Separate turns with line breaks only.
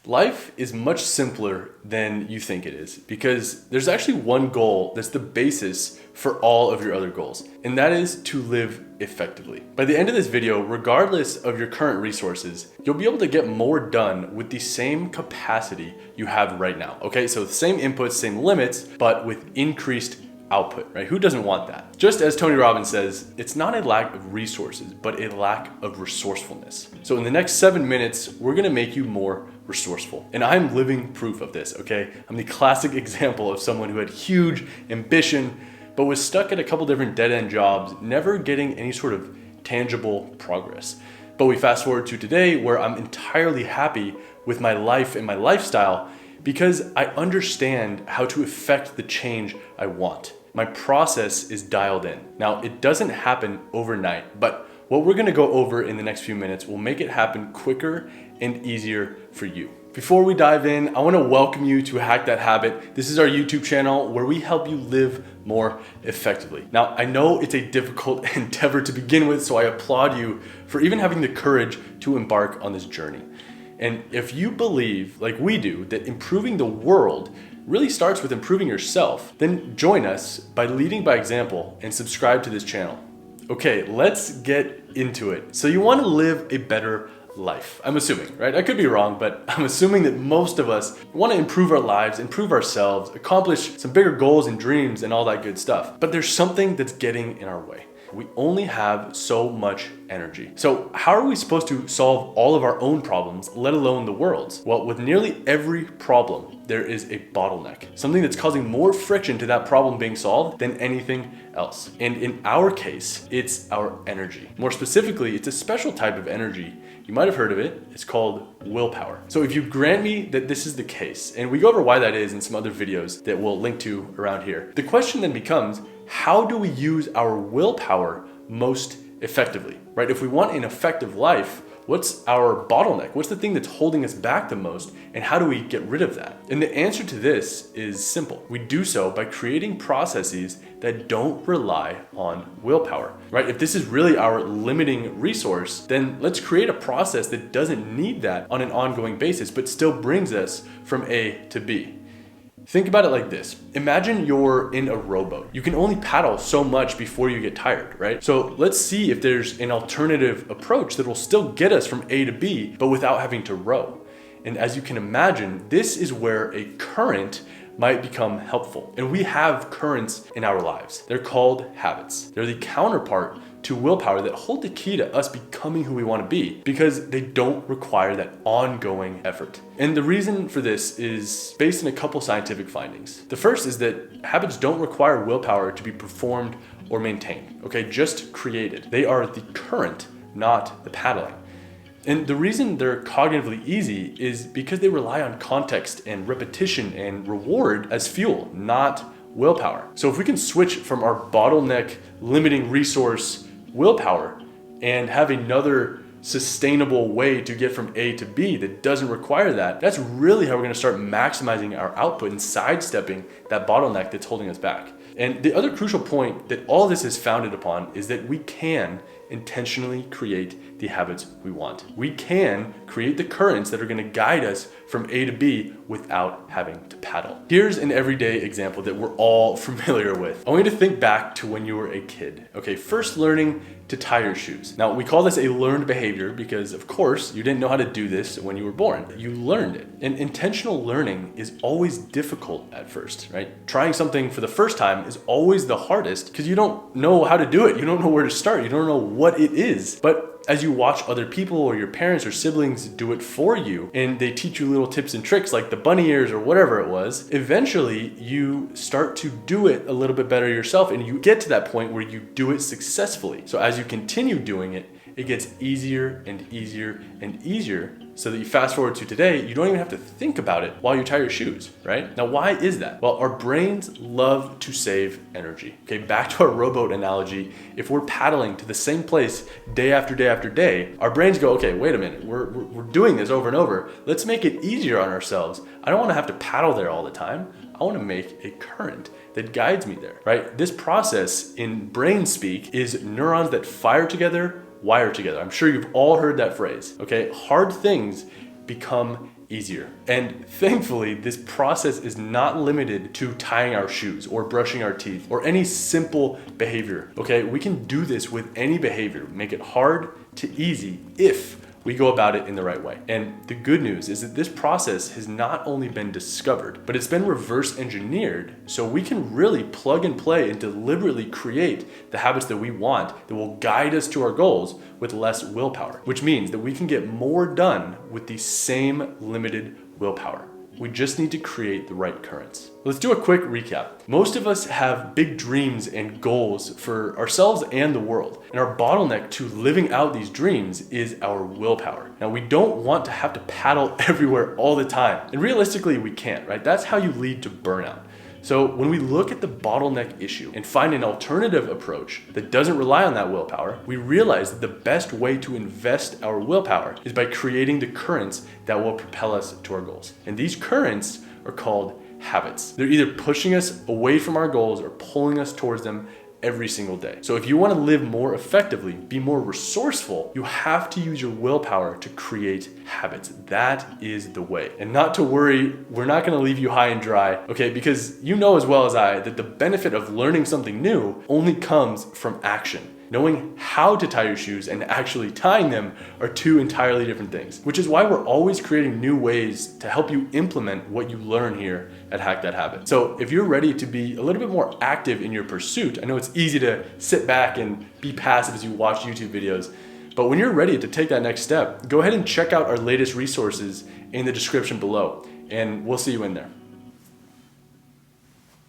Life is much simpler than you think it is because there's actually one goal that's the basis for all of your other goals, and that is to live effectively. By the end of this video, regardless of your current resources, you'll be able to get more done with the same capacity you have right now. Okay, so the same inputs, same limits, but with increased output, right? Who doesn't want that? Just as Tony Robbins says, it's not a lack of resources, but a lack of resourcefulness. So in the next 7 minutes, we're gonna make you more resourceful. And I'm living proof of this, okay? I'm the classic example of someone who had huge ambition, but was stuck at a couple different dead-end jobs, never getting any sort of tangible progress. But we fast forward to today where I'm entirely happy with my life and my lifestyle because I understand how to effect the change I want. My process is dialed in. Now, it doesn't happen overnight, but what we're gonna go over in the next few minutes will make it happen quicker and easier for you. Before we dive in, I wanna welcome you to Hack That Habit. This is our YouTube channel where we help you live more effectively. Now, I know it's a difficult endeavor to begin with, so I applaud you for even having the courage to embark on this journey. And if you believe, like we do, that improving the world really starts with improving yourself, then join us by leading by example and subscribe to this channel. Okay, let's get into it. So you want to live a better life, I'm assuming, right? I could be wrong, but I'm assuming that most of us want to improve our lives, improve ourselves, accomplish some bigger goals and dreams and all that good stuff. But there's something that's getting in our way. We only have so much energy. So how are we supposed to solve all of our own problems, let alone the world's? Well, with nearly every problem, there is a bottleneck, something that's causing more friction to that problem being solved than anything else. And in our case, it's our energy. More specifically, it's a special type of energy. You might have heard of it. It's called willpower. So if you grant me that this is the case, and we go over why that is in some other videos that we'll link to around here, the question then becomes, how do we use our willpower most effectively, right? If we want an effective life, what's our bottleneck? What's the thing that's holding us back the most? And how do we get rid of that? And the answer to this is simple. We do so by creating processes that don't rely on willpower, right? If this is really our limiting resource, then let's create a process that doesn't need that on an ongoing basis, but still brings us from A to B. Think about it like this. Imagine you're in a rowboat. You can only paddle so much before you get tired, right? So let's see if there's an alternative approach that will still get us from A to B, but without having to row. And as you can imagine, this is where a current might become helpful. And we have currents in our lives. They're called habits. They're the counterpart to willpower that hold the key to us becoming who we want to be because they don't require that ongoing effort. And the reason for this is based on a couple scientific findings. The first is that habits don't require willpower to be performed or maintained, okay, just created. They are the current, not the paddling. And the reason they're cognitively easy is because they rely on context and repetition and reward as fuel, not willpower. So if we can switch from our bottleneck limiting resource willpower and have another sustainable way to get from A to B that doesn't require that, that's really how we're gonna start maximizing our output and sidestepping that bottleneck that's holding us back. And the other crucial point that all this is founded upon is that we can intentionally create the habits we want. We can create the currents that are gonna guide us from A to B without having to paddle. Here's an everyday example that we're all familiar with. I want you to think back to when you were a kid. Okay, first learning to tie your shoes. Now, we call this a learned behavior because, of course, you didn't know how to do this when you were born. You learned it. And intentional learning is always difficult at first, right? Trying something for the first time is always the hardest because you don't know how to do it. You don't know where to start. You don't know what it is. But as you watch other people or your parents or siblings do it for you and they teach you little tips and tricks like the bunny ears or whatever it was, eventually you start to do it a little bit better yourself and you get to that point where you do it successfully. So as you continue doing it, it gets easier and easier and easier so that you fast forward to today, you don't even have to think about it while you tie your shoes, right? Now, why is that? Well, our brains love to save energy. Okay, back to our rowboat analogy. If we're paddling to the same place day after day after day, our brains go, okay, wait a minute, we're doing this over and over. Let's make it easier on ourselves. I don't wanna have to paddle there all the time. I wanna make a current that guides me there, right? This process in brain speak is neurons that fire together, wire together. I'm sure you've all heard that phrase, okay? Hard things become easier. And thankfully, this process is not limited to tying our shoes or brushing our teeth or any simple behavior, okay? We can do this with any behavior, make it hard to easy if we go about it in the right way. And the good news is that this process has not only been discovered, but it's been reverse engineered so we can really plug and play and deliberately create the habits that we want that will guide us to our goals with less willpower, which means that we can get more done with the same limited willpower. We just need to create the right currents. Let's do a quick recap. Most of us have big dreams and goals for ourselves and the world. And our bottleneck to living out these dreams is our willpower. Now, we don't want to have to paddle everywhere all the time. And realistically, we can't, right? That's how you lead to burnout. So when we look at the bottleneck issue and find an alternative approach that doesn't rely on that willpower, we realize that the best way to invest our willpower is by creating the currents that will propel us to our goals. And these currents are called habits. They're either pushing us away from our goals or pulling us towards them every single day. So if you want to live more effectively, be more resourceful, you have to use your willpower to create habits. That is the way. And not to worry, we're not going to leave you high and dry, okay? Because you know as well as I that the benefit of learning something new only comes from action. Knowing how to tie your shoes and actually tying them are two entirely different things, which is why we're always creating new ways to help you implement what you learn here at Hack That Habit. So if you're ready to be a little bit more active in your pursuit, I know it's easy to sit back and be passive as you watch YouTube videos, but when you're ready to take that next step, go ahead and check out our latest resources in the description below, and we'll see you in there.